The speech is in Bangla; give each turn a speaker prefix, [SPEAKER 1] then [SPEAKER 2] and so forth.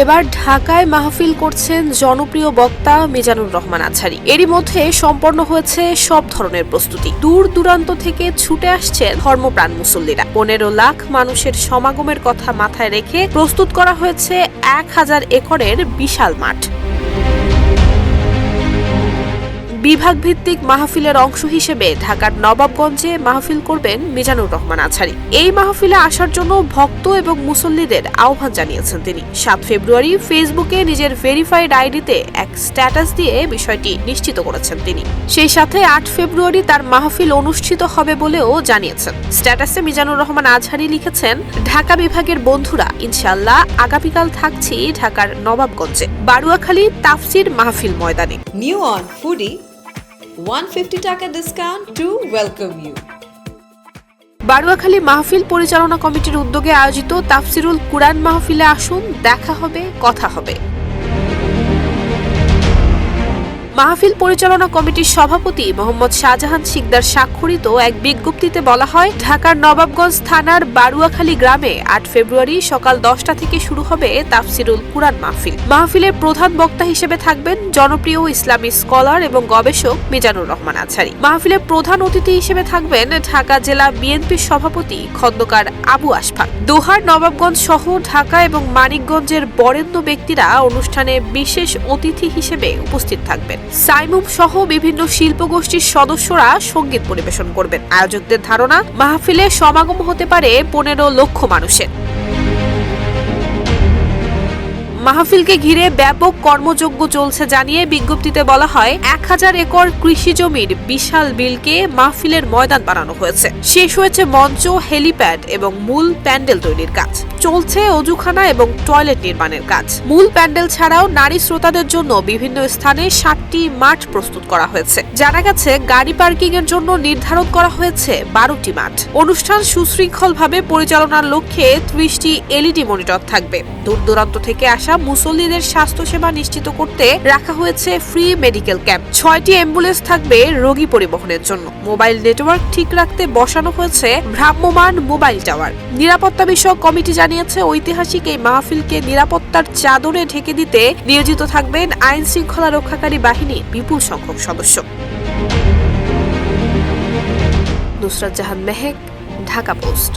[SPEAKER 1] এবার ঢাকায় মাহফিল করছেন জনপ্রিয় বক্তা মিজানুর রহমান আজহারী। এরই মধ্যে সম্পন্ন হয়েছে সব ধরনের প্রস্তুতি। দূর দূরান্ত থেকে ছুটে আসছেন ধর্মপ্রাণ মুসল্লিরা। 15 লাখ মানুষের সমাগমের কথা মাথায় রেখে প্রস্তুত করা হয়েছে 1000 একরের বিশাল মাঠ। বিভাগ ভিত্তিক মাহফিলের অংশ হিসেবে ঢাকার নবাবগঞ্জে মাহফিল করবেন মিজানুর রহমান আজহারী। এই মাহফিলে আসার জন্য ভক্ত এবং মুসল্লিদের আহ্বান জানিয়েছেন তিনি। 7 ফেব্রুয়ারি ফেসবুকে নিজের ভেরিফাইড আইডিতে এক স্ট্যাটাস দিয়ে বিষয়টি নিশ্চিত করেছেন তিনি। সেই সাথে 8 ফেব্রুয়ারি তার মাহফিল অনুষ্ঠিত হবে বলেও জানিয়েছেন। স্ট্যাটাসে মিজানুর রহমান আজহারী লিখেছেন, ঢাকা বিভাগের বন্ধুরা, ইনশাআল্লাহ আগামীকাল থাকছি ঢাকার নবাবগঞ্জে বারুয়াখালী তাফসির মাহফিল ময়দানে।
[SPEAKER 2] New on Foodie, 150 টাকা discount to welcome you.
[SPEAKER 1] Baruakhali মাহফিল পরিচালনা কমিটির উদ্যোগে আয়োজিত তাফসিরুল কুরআন মাহফিলে আসুন, দেখা হবে, কথা হবে। মাহফিল পরিচালনা কমিটির সভাপতি মোহাম্মদ শাহজাহান শিকদার স্বাক্ষরিত এক বিজ্ঞপ্তিতে বলা হয়, ঢাকার নবাবগঞ্জ থানার বারুয়াখালী গ্রামে 8 ফেব্রুয়ারি সকাল 10টা থেকে শুরু হবে তাফসিরুল কুরআন মাহফিল। মাহফিলের প্রধান বক্তা হিসেবে থাকবেন জনপ্রিয় ইসলামী স্কলার এবং গবেষক মিজানুর রহমান আজহারী। মাহফিলের প্রধান অতিথি হিসেবে থাকবেন ঢাকা জেলা বিএনপির সভাপতি খন্দকার আবু আশফাক। দোহার নবাবগঞ্জ সহ ঢাকা এবং মানিকগঞ্জের বরেণ্য ব্যক্তিরা অনুষ্ঠানে বিশেষ অতিথি হিসেবে উপস্থিত থাকবেন। সাইমুম সহ বিভিন্ন শিল্পগোষ্ঠীর সদস্যরা সঙ্গীত পরিবেশন করবেন। আয়োজকদের ধারণা, মাহফিলে সমাগম হতে পারে 15 লক্ষ মানুষের। মাহফিলকে ঘিরে ব্যাপক কর্মযজ্ঞ চলছে জানিয়ে বিজ্ঞপ্তিতে বলা হয়, 1000 একর কৃষি জমির বিশাল বিলকে মাহফিলের ময়দান বানানো হয়েছে। শেষ হয়েছে মঞ্চ, হেলিপ্যাড এবং মূল প্যান্ডেল তৈরির কাজ। চলছে অজুখানা এবং টয়লেট নির্মাণের কাজ। মূল প্যান্ডেল ছাড়াও নারী শ্রোতাদের জন্য বিভিন্ন স্থানে 7টি মাঠ প্রস্তুত করা হয়েছে। জানা গেছে, গাড়ি পার্কিং এর জন্য নির্ধারণ করা হয়েছে 12টি মাঠ। অনুষ্ঠান সুশৃঙ্খলভাবে পরিচালনার লক্ষ্যে 30টি এলইডি মনিটর থাকবে। দূর দূরান্ত থেকে আসা মুসল্লিদের স্বাস্থ্যসেবা নিশ্চিত করতে রাখা হয়েছে ফ্রি মেডিকেল ক্যাম্প। 6টি অ্যাম্বুলেন্স থাকবে রোগী পরিবহনের জন্য। মোবাইল নেটওয়ার্ক ঠিক রাখতে বসানো হয়েছে ভ্রাম্যমাণ মোবাইল টাওয়ার। নিরাপত্তা বিষয়ক কমিটি জানিয়েছে, ঐতিহাসিক এই মাহফিলকে নিরাপত্তার চাদরে ঢেকে দিতে নিয়োজিত থাকবেন আইন শৃঙ্খলা রক্ষাকারী বাহিনীর বিপুল সংখ্যক সদস্য। নুসরাত জাহান মেহেক, ঢাকা পোস্ট।